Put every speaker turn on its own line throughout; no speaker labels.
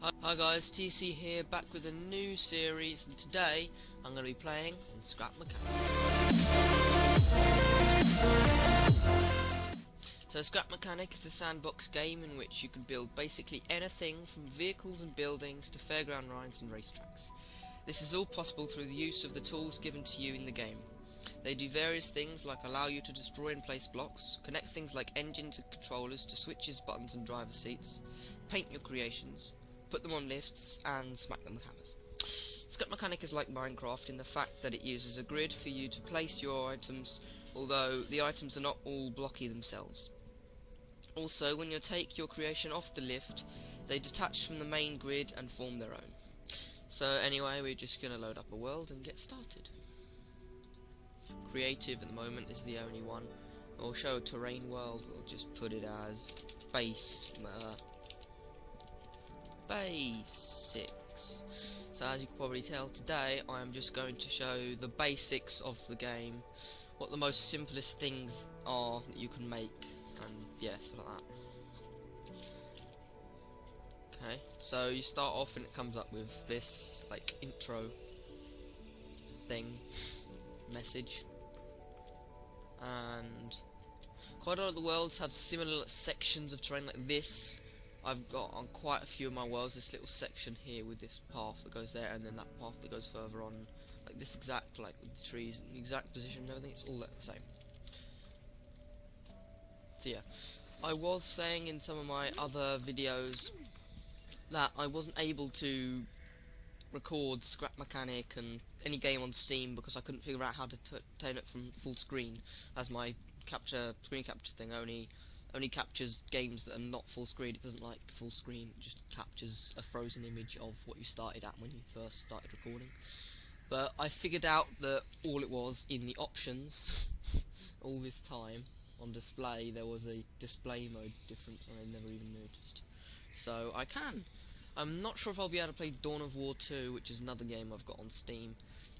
Hi guys, TC here, back with a new series, and today I'm going to be playing on Scrap Mechanic. So Scrap Mechanic is a sandbox game in which you can build basically anything from vehicles and buildings to fairground rides and racetracks. This is all possible through the use of the tools given to you in the game. They do various things like allow you to destroy and place blocks, connect things like engines and controllers to switches, buttons and driver seats, paint your creations, put them on lifts, and smack them with hammers. Scrap Mechanic is like Minecraft in the fact that it uses a grid for you to place your items, although the items are not all blocky themselves. Also, when you take your creation off the lift, they detach from the main grid and form their own. So anyway, we're just going to load up a world and get started. Creative at the moment is the only one. We'll show a terrain world, we'll just put it as basics. So as you can probably tell, today I am just going to show the basics of the game, what the most simplest things are that you can make, and yeah, stuff like that. Okay, so you start off and it comes up with this like intro thing message, and quite a lot of the worlds have similar sections of terrain like this. I've got on quite a few of my worlds this little section here with this path that goes there, and then that path that goes further on, like this exact, like with the trees and the exact position and everything, it's all the same. So yeah, I was saying in some of my other videos that I wasn't able to record Scrap Mechanic and any game on Steam because I couldn't figure out how to turn it from full screen, as my screen capture thing only captures games that are not full screen. It doesn't like full screen, it just captures a frozen image of what you started at when you first started recording. But I figured out that all it was in the options all this time on display there was a display mode difference, and I never even noticed. So I can. I'm not sure if I'll be able to play Dawn of War 2, which is another game I've got on Steam,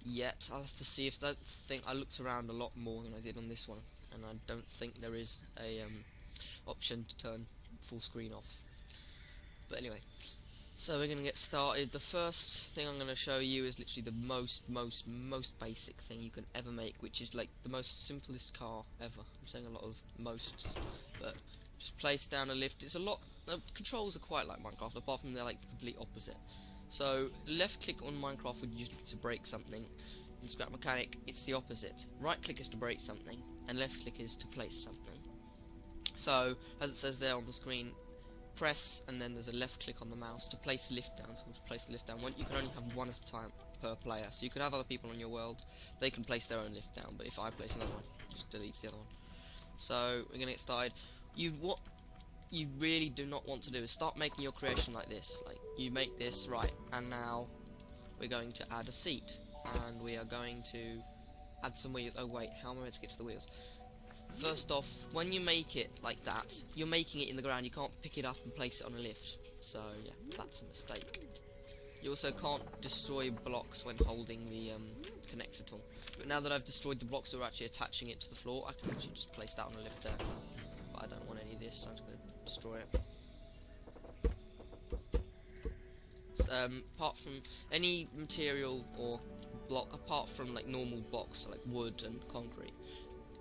yet. I'll have to see if that thing. I looked around a lot more than I did on this one, and I don't think there is a option to turn full screen off. But anyway, so we're going to get started. The first thing I'm going to show you is literally the most basic thing you can ever make, which is like the most simplest car ever. I'm saying a lot of mosts, but just place down a lift. It's a lot. The controls are quite like Minecraft, apart from they're like the complete opposite. So left click on Minecraft would usually be to break something. In Scrap Mechanic, it's the opposite. Right click is to break something, and left click is to place something. So, as it says there on the screen, press and then there's a left click on the mouse to place the lift down. So to place the lift down, you can only have one at a time per player. So you could have other people on your world, they can place their own lift down, but if I place another one, it just deletes the other one. So we're going to get started. What you really do not want to do is start making your creation like this. Like, you make this, right, and now we're going to add a seat, and we are going to add some wheels. Oh wait, how am I meant to get to the wheels? First off, when you make it like that, you're making it in the ground. You can't pick it up and place it on a lift. So yeah, that's a mistake. You also can't destroy blocks when holding the connector tool. But now that I've destroyed the blocks that are actually attaching it to the floor, I can actually just place that on a lift there. But I don't want any of this, so I'm just going to destroy it. So, apart from any material or block, apart from like normal blocks like wood and concrete.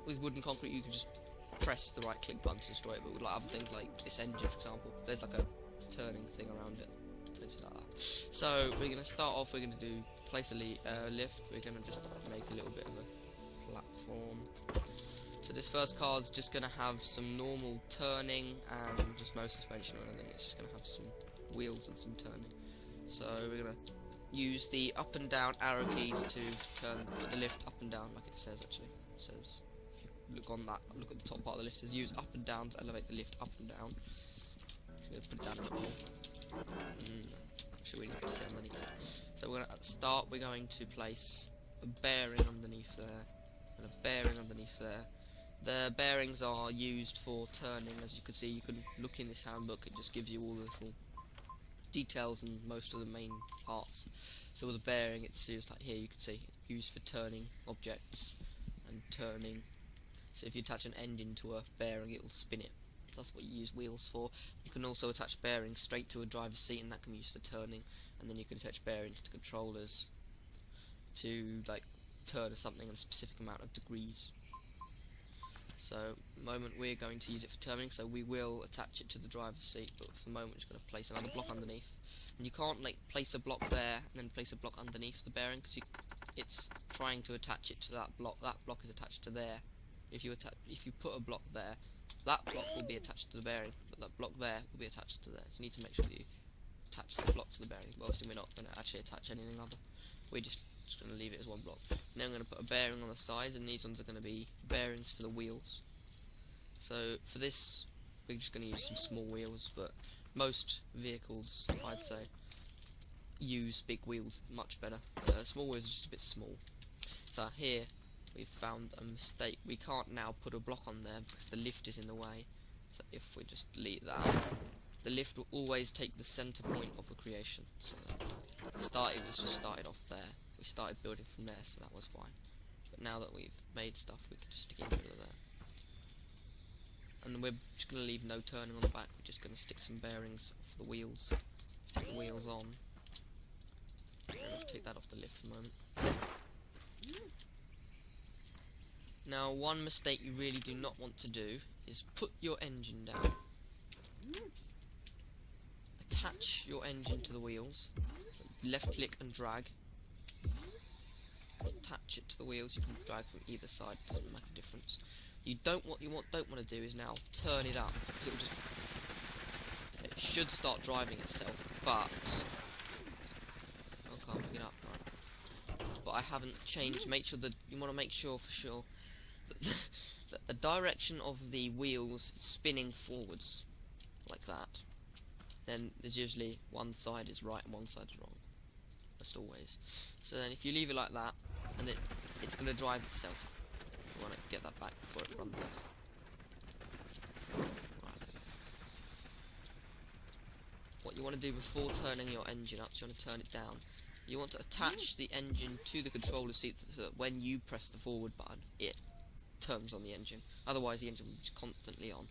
With wood and concrete you can just press the right click button to destroy it, but with like other things like this engine, for example, there's like a turning thing around it. So we're going to start off, we're going to place a lift. We're going to just make a little bit of a platform. So this first car is just going to have some normal turning and just no suspension or anything. It's just going to have some wheels and some turning. So we're going to use the up and down arrow keys to turn the lift up and down, like it says actually. It says, look at the top part of the lift, it says use up and down to elevate the lift up and down. So we're going to put it down a bit more. Actually we need to sit underneath. So we're going to, at the start we're going to place a bearing underneath there, and a bearing underneath there. The bearings are used for turning. As you can see, you can look in this handbook, it just gives you all the little details and most of the main parts. So with a bearing, it's used like here, you can see, used for turning objects and turning. So if you attach an engine to a bearing, it will spin it. That's what you use wheels for. You can also attach bearings straight to a driver's seat, and that can be used for turning. And then you can attach bearings to controllers to like turn something in a specific amount of degrees. So, at the moment we're going to use it for turning, so we will attach it to the driver's seat, but for the moment we're just going to place another block underneath. And you can't like place a block there and then place a block underneath the bearing, because it's trying to attach it to that block. That block is attached to there. If you put a block there, that block will be attached to the bearing, but that block there will be attached to there. You need to make sure that you attach the block to the bearing. But obviously we're not going to actually attach anything other. We're just going to leave it as one block. Now I'm going to put a bearing on the sides, and these ones are going to be bearings for the wheels. So for this, we're just going to use some small wheels, but most vehicles, I'd say, use big wheels much better. Small wheels are just a bit small. So here we've found a mistake. We can't now put a block on there because the lift is in the way. So if we just delete that, the lift will always take the center point of the creation. So it was just started off there. We started building from there, so that was fine. But now that we've made stuff, we can just stick it in the middle of there. And we're just going to leave no turning on the back. We're just going to stick some bearings off the wheels. Stick the wheels on. Take that off the lift for the moment. Now, one mistake you really do not want to do is put your engine down. Attach your engine to the wheels. So left click and drag. Attach it to the wheels. You can drag from either side. Doesn't make a difference. Don't want to do is now turn it up, because it should start driving itself, but I can't pick it up. Right. But I haven't changed. Make sure that you want to make sure for sure that the direction of the wheels is spinning forwards like that. Then there's usually one side is right and one side is wrong, almost always. So then if you leave it like that, and it's going to drive itself. You want to get that back before it runs off. Right. What you want to do before turning your engine up, so you want to turn it down. You want to attach the engine to the controller seat so that when you press the forward button, it turns on the engine. Otherwise the engine will be just constantly on.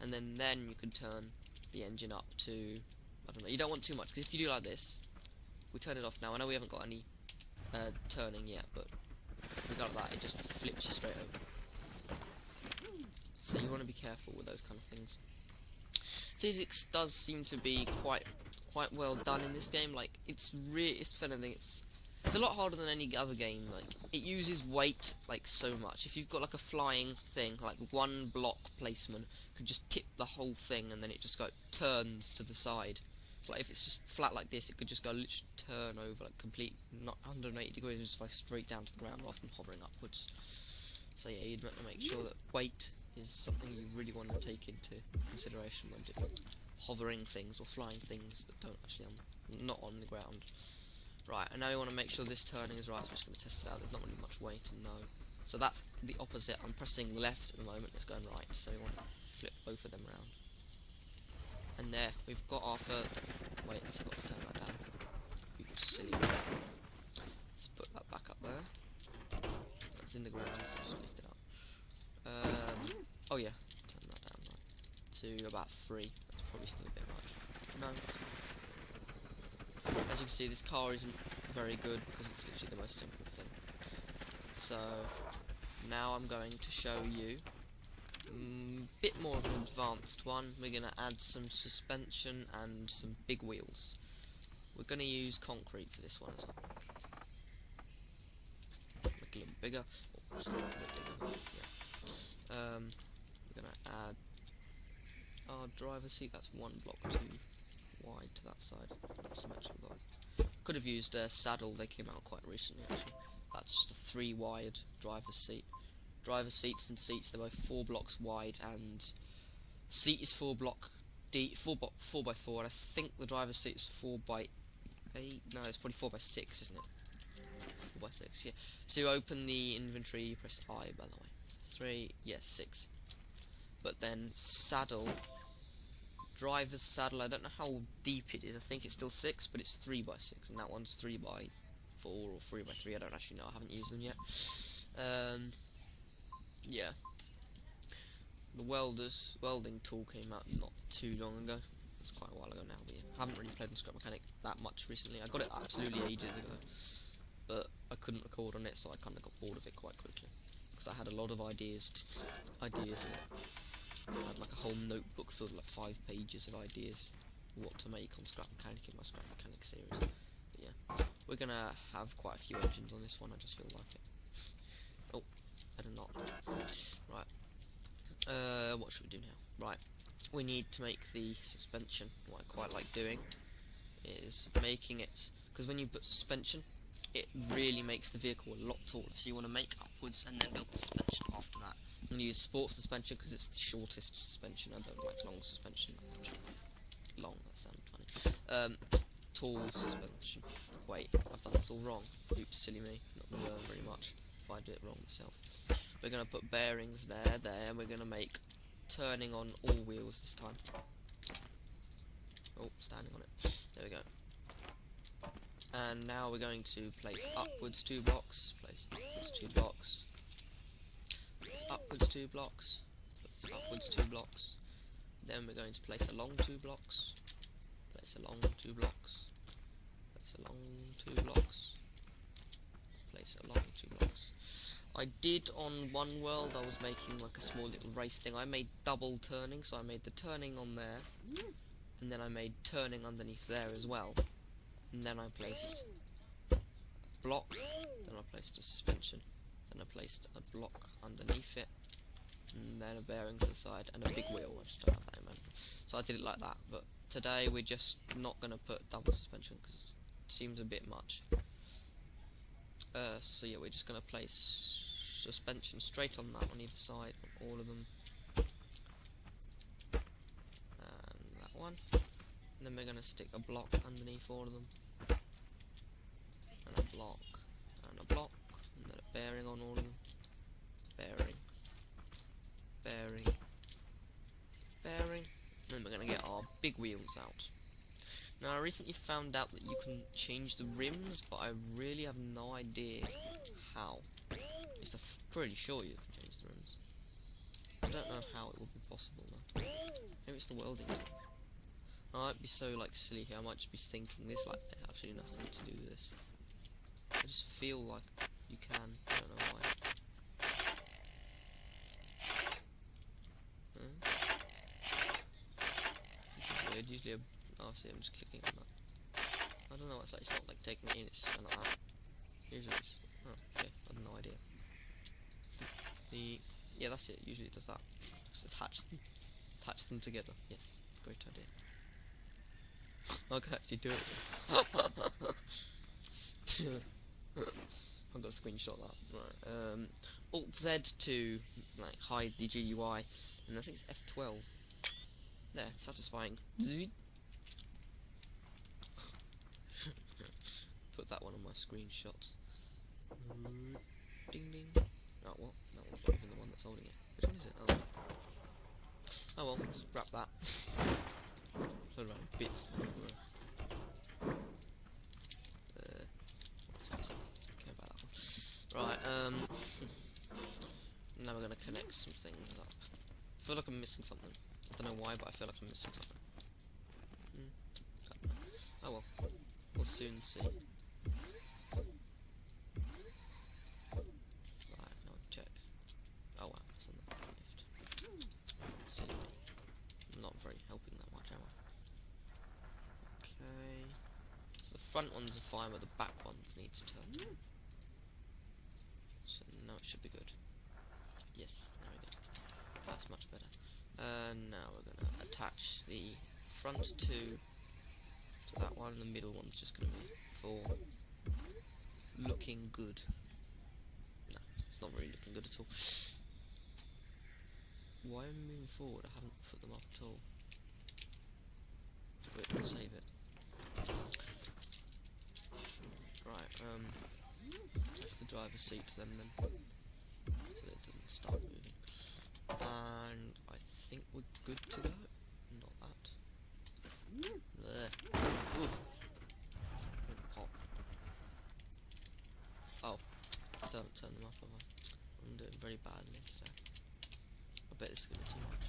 And then you can turn the engine up to, I don't know, you don't want too much, because if you do like this, we turn it off now. I know we haven't got any turning yet, but if we go like that, it just flips you straight over. So you want to be careful with those kind of things. Physics does seem to be quite well done in this game. Like it's a lot harder than any other game. Like it uses weight like so much. If you've got like a flying thing, like one block placement could just tip the whole thing, and then it just turns to the side. So like if it's just flat like this, it could just literally turn over like complete, not 180 degrees, and just fly straight down to the ground rather than hovering upwards. So yeah, you'd want to make sure that weight is something you really want to take into consideration when doing hovering things or flying things that don't actually not on the ground. Right, and now you want to make sure this turning is right, so I'm just going to test it out. There's not really much weight, and no. So that's the opposite. I'm pressing left at the moment, it's going right, so we want to flip both of them around. And there, we've got our first... Wait, I forgot to turn that down. People silly with that. Let's put that back up there. That's in the ground, so just lift it up. Oh yeah, turn that down right. To about 3. That's probably still a bit much. No, that's fine. As you can see, this car isn't very good because it's literally the most simple thing. So, now I'm going to show you a bit more of an advanced one. We're going to add some suspension and some big wheels. We're going to use concrete for this one as well. Make it a little bigger. Oh, just a little bit bigger. Yeah. We're going to add our driver's seat. That's one block too wide to that side. Not so much of that. Could have used a saddle. They came out quite recently actually. That's just a 3 wide driver's seat. Driver's seats and seats, they're both 4 blocks wide, and seat is 4 block deep, 4 by 4, and I think the driver's seat is 4 by 8. No, it's probably 4 by 6, isn't it? 4 by 6, yeah. To open the inventory, you press I, by the way. So 3, yes, 6. But then saddle, driver's saddle, I don't know how deep it is. I think it's still 6, but it's 3 by 6, and that one's 3 by 4 or 3 by 3. I don't actually know. I haven't used them yet. Yeah. the welding tool came out not too long ago. It's quite a while ago now, but yeah, I haven't really played on Scrap Mechanic that much recently. I got it absolutely ages ago, but I couldn't record on it, so I kind of got bored of it quite quickly because I had a lot of ideas with it. I had like a whole notebook filled with like 5 pages of ideas what to make on Scrap Mechanic in my Scrap Mechanic series. But yeah, we're gonna have quite a few engines on this one. I just feel like it. Oh, better not. Right. What should we do now? Right. We need to make the suspension. What I quite like doing is making it, because when you put suspension, it really makes the vehicle a lot taller. So you want to make upwards and then build the suspension after that. I'm going to use sports suspension because it's the shortest suspension. I don't like long suspension. Long, that sounded funny. Tall suspension. Wait, I've done this all wrong. Oops, silly me. Not going to learn very much if I do it wrong myself. We're going to put bearings there, and we're going to make turning on all wheels this time. Oh, standing on it. There we go. And now we're going to place upwards 2 blocks. Place upwards 2 blocks. Place upwards 2 blocks. Place upwards 2 blocks. Then we're going to place along 2 blocks. Place along 2 blocks. Place along 2 blocks. Place along 2 blocks. I did on one world, I was making like a small little race thing. I made double turning, so I made the turning on there, and then I made turning underneath there as well. And then I placed a block, then I placed a suspension, then I placed a block underneath it, and then a bearing to the side, and a big wheel. I just don't have that in mind. So I did it like that, but today we're just not going to put double suspension because it seems a bit much. So yeah, we're just going to place suspension straight on that on either side, on all of them. And that one. And then we're going to stick a block underneath all of them. And a block. And a block. And then a bearing on all of them. Bearing. Bearing. Bearing. And then we're going to get our big wheels out. Now I recently found out that you can change the rims, but I really have no idea how. At least I'm pretty sure you can change the rims. I don't know how it would be possible though. Maybe it's the welding tool. I might be so like silly here, I might just be thinking this like there's absolutely nothing to do with this. I just feel like you can, I don't know why. This is weird, usually oh, see, I'm just clicking on that. I don't know, it's like, it's not like taking it in, it's kind of like that. Usually it's, oh, okay, I have no idea. Yeah, that's it, usually it does that. Just attach them together, yes, great idea. I can actually do it. I've got to screenshot that. Right, Alt Z to like hide the GUI, and I think it's F12. There, satisfying. Put that one on my screenshots. Ding ding. Oh well, that one's not even the one that's holding it. Which one is it? Oh, oh well, let's grab that. Float around bits. Okay, about that one. Right. Now we're gonna connect some things up. I feel like I'm missing something. I don't know why, but I feel like I'm missing something. Oh well, we'll soon see. Right, now check. Oh wow, it's on the lift. Silly me. I'm not very helping that much, am I? Okay. So the front ones are fine, but the back ones need to turn. So now it should be good. Yes, there we go. That's much better. Now we're gonna attach the front two to that one, and the middle one's just gonna be for looking good. No, it's not really looking good at all. Why am I moving forward? I haven't put them up at all. Wait, we'll save it. Right, attach the driver's seat to them then, so that it doesn't start moving. And I think we're good to go. Not that. There. Oof. Pop. Oh, I still haven't turned them up, have I? I'm doing very badly today. I bet this is going to be too much.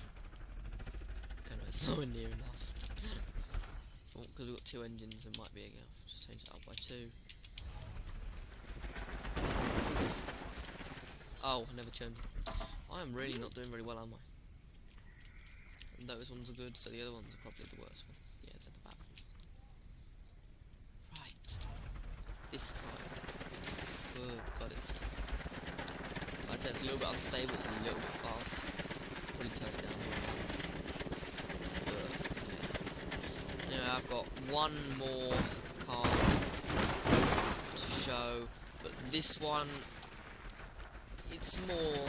Okay, no, it's nowhere near enough. Because we've got 2 engines, it might be enough. Just change it up by 2. Oh, I never changed it. I am really not doing very well, am I? And those ones are good, so the other ones are probably the worst ones. Yeah, they're the bad ones. Right. This time. Oh, got it this time. I'd say it's a little bit unstable, it's a little bit fast. Probably turn it down a little bit. But, yeah. Anyway, I've got one more car to show, but this one, it's more,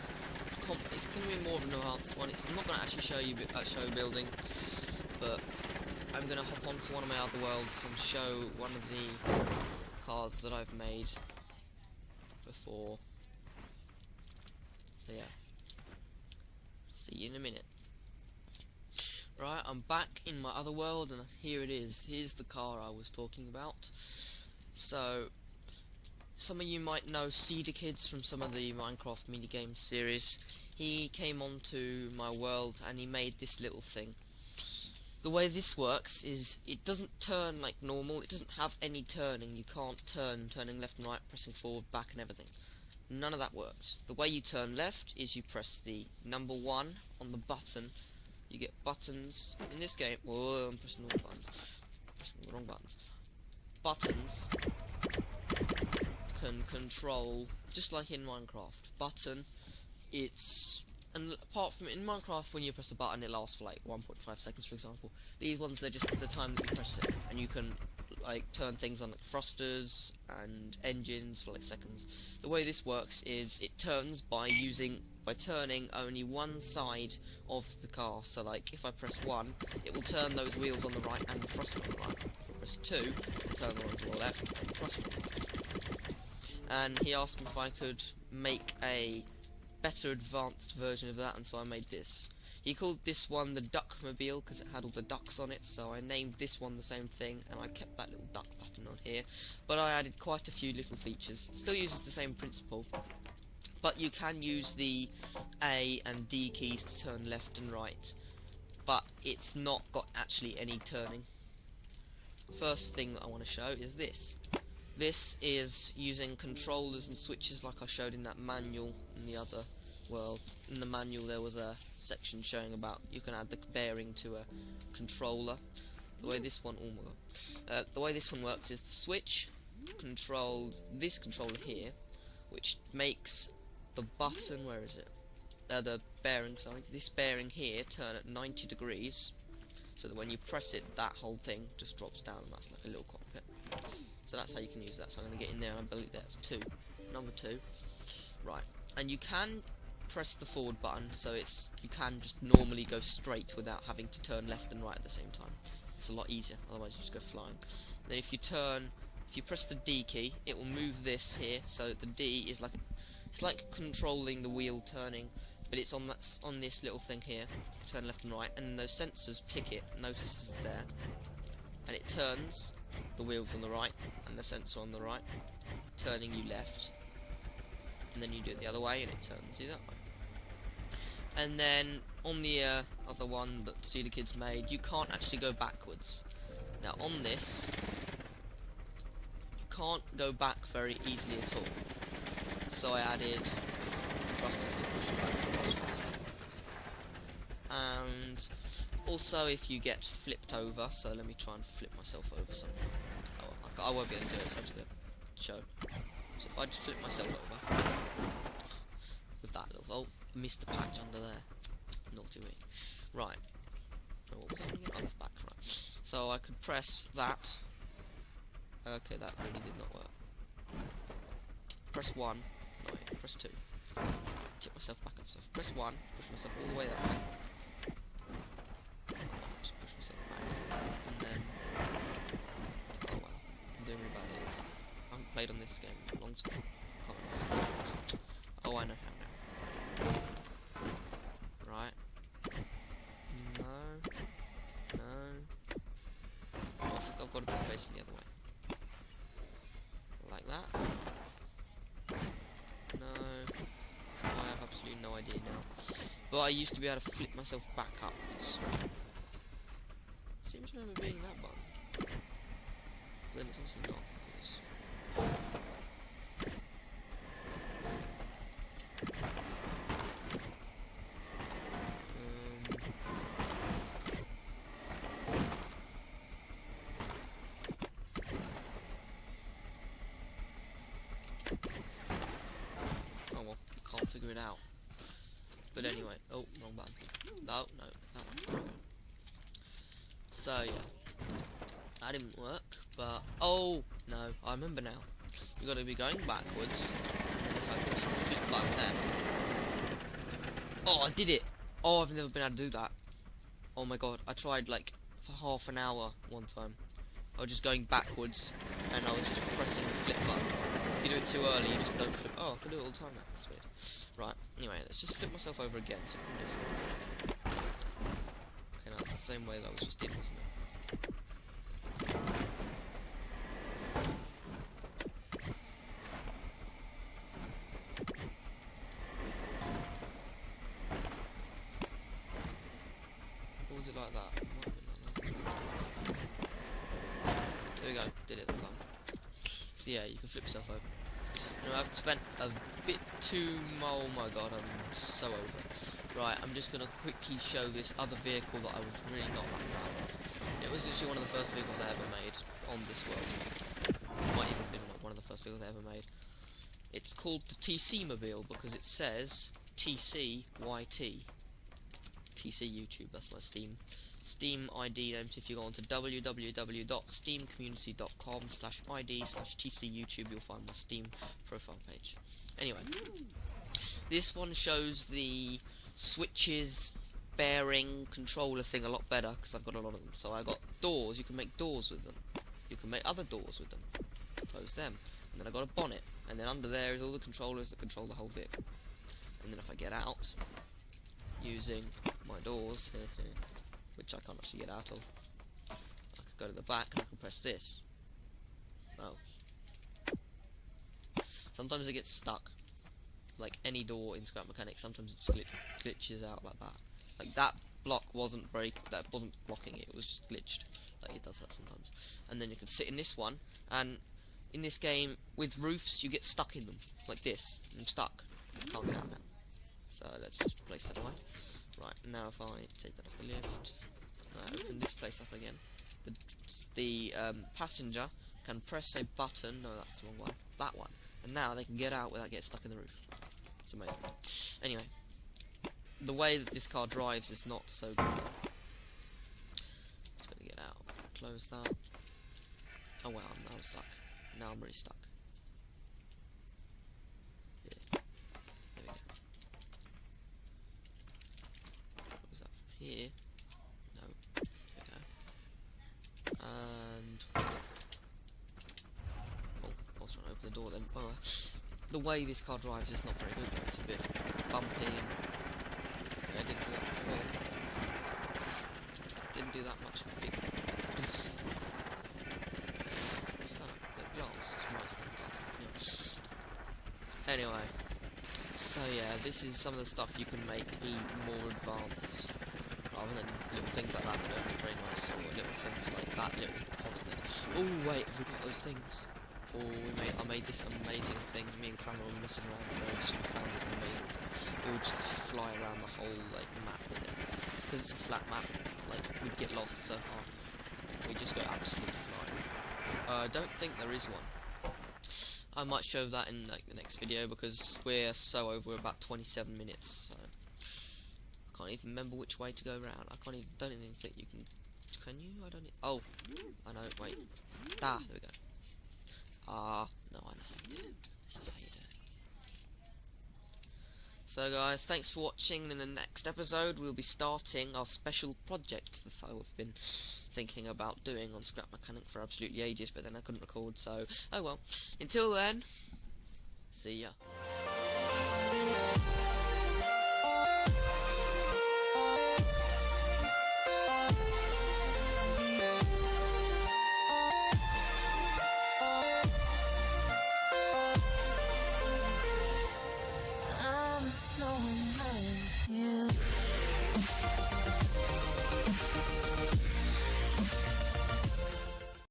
it's going to be more of an advanced one. I'm not going to actually show you building, but I'm going to hop onto one of my other worlds and show one of the cars that I've made before. So yeah, see you in a minute. Right, I'm back in my other world, and here it is. Here's the car I was talking about. So, some of you might know Cedar Kids from some of the Minecraft minigame series. He came onto my world and he made this little thing. The way this works is it doesn't turn like normal. It doesn't have any turning. You can't turning left and right, pressing forward, back and everything. None of that works. The way you turn left is you press the number 1 on the button. You get buttons in this game. Whoa, I'm pressing the wrong buttons. Pressing the wrong buttons. Buttons can control, just like in Minecraft. Button, it's, and apart from in Minecraft, when you press a button, it lasts for like 1.5 seconds, for example. These ones, they're just the time that you press it, and you can like turn things on like thrusters and engines for like seconds. The way this works is it turns by turning only one side of the car. So like if I press 1, it will turn those wheels on the right and the thruster on the right. If I press 2, it will turn the ones on the left and the thruster on the left. And he asked me if I could make a better advanced version of that, and so I made this. He called this one the Duckmobile because it had all the ducks on it, so I named this one the same thing, and I kept that little duck button on here, but I added quite a few little features. It still uses the same principle, but you can use the A and D keys to turn left and right, but it's not got actually any turning. First thing that I want to show is this. This is using controllers and switches like I showed in that manual in the other world. In the manual there was a section showing about you can add the bearing to a controller. The way this one works is the switch controlled this controller here, which makes the button, where is it? The bearing, sorry. This bearing here turn at 90 degrees, so that when you press it, that whole thing just drops down, and that's like a little cockpit. So that's how you can use that. So I'm going to get in there, and I believe that's 2. Number 2. Right. And you can press the forward button, so you can just normally go straight without having to turn left and right at the same time. It's a lot easier, otherwise you just go flying. Then if you press the D key, it will move this here, so the D is like, it's like controlling the wheel turning, but it's on this little thing here, turn left and right, and those sensors pick it, notice it's there, and it turns the wheels on the right, and the sensor on the right, turning you left, and then you do it the other way, and it turns you that way. And then on the other one that Cedar Kids made, you can't actually go backwards. Now on this, you can't go back very easily at all. So I added some thrusters to push you back much faster. And also if you get flipped over, so let me try and flip myself over somewhere. Oh, I won't be able to do it, so I'm just going to show. So if I just flip myself over with that little, oh, missed the patch under there. Naughty me. Right. Oh, what was that again? Oh, that's back, right. So I could press that. Okay, that really did not work. Press 1. No, wait, press 2. Tip myself back up. So press 1, push myself all the way that way. Just push myself back. And then, oh wow, I'm doing really bad at this. I haven't played on this game in a long time. Can't remember. Oh, I know how now. Right. No. Oh, I think I've got to be facing the other way. Like that. No. I have absolutely no idea now. But I used to be able to flip myself back upwards. Seems to remember being that button. But then it's also not, because... oh well, can't figure it out. But anyway, oh, wrong button. No, that one. There we go. So yeah, that didn't work, but oh no, I remember now. You got to be going backwards, and then if I press the flip button then, oh, I did it. Oh, I've never been able to do that. Oh my god, I tried like for half an hour one time. I was just going backwards, and I was just pressing the flip button. If you do it too early, you just don't flip. Oh, I can do it all the time now. That's weird. Right. Anyway, let's just flip myself over again. So I can do something. Okay, now it's the same way that I was just in, wasn't it? Or was it like that? It might have been like that. There we go. Did it that time. So yeah, you can flip yourself over. You know, I've spent a bit too... oh my god, I'm so over. Right, I'm just going to quickly show this other vehicle that I was really not that proud of. It was literally one of the first vehicles I ever made on this world. It might even have been one of the first vehicles I ever made. It's called the TC Mobile because it says TCYT. TC YouTube, that's my Steam ID name. If you go on to www.steamcommunity.com/id/TC YouTube, you'll find my Steam profile page. Anyway, this one shows the switches, bearing, controller thing a lot better because I've got a lot of them. So I got doors. You can make doors with them. You can make other doors with them. Close them. And then I got a bonnet. And then under there is all the controllers that control the whole vehicle. And then if I get out using my doors, which I can't actually get out of, I could go to the back and I can press this. Oh. Sometimes it gets stuck. Like any door in Scrap Mechanic, sometimes it just glitches out like that. Like that block wasn't blocking it, it was just glitched. Like it does that sometimes. And then you can sit in this one, and in this game, with roofs, you get stuck in them. Like this. I'm stuck. I can't get out now. So let's just place that away. Right, now if I take that off the lift, and I open this place up again, the passenger can press a button, no that's the wrong one, that one, and now they can get out without getting stuck in the roof. It's amazing. Anyway, the way that this car drives is not so good. Just gonna get out, close that. Oh wow, now I'm stuck. Now I'm really stuck. Yeah. There we go. What was that from here? No. There we go. And oh, I was trying to open the door then. Oh, the way this car drives is not very good though. It's a bit bumpy. And okay, I didn't do that before. Didn't do that much of a big. What's that? Like glass. It's my stained glass. Yeah. Anyway, so yeah, this is some of the stuff you can make more advanced, rather than little things like that that don't look very nice, or little things like that little pod thing. Oh wait, have we got those things? Oh, I made this amazing thing. Me and Kramer were messing around first and found this amazing thing. It would just fly around the whole like map with it, because it's a flat map. Like we'd get lost so hard. We just go absolutely flying. I don't think there is one. I might show that in like the next video because we're so over. We're about 27 minutes. So I can't even remember which way to go around. I can't even. Don't even think you can. Can you? I don't. Oh, I know. Wait. There we go. No, I know how you do it. This is how you do it. So guys, thanks for watching. In the next episode we'll be starting our special project that I've been thinking about doing on Scrap Mechanic for absolutely ages, but then I couldn't record, so oh well. Until then, see ya.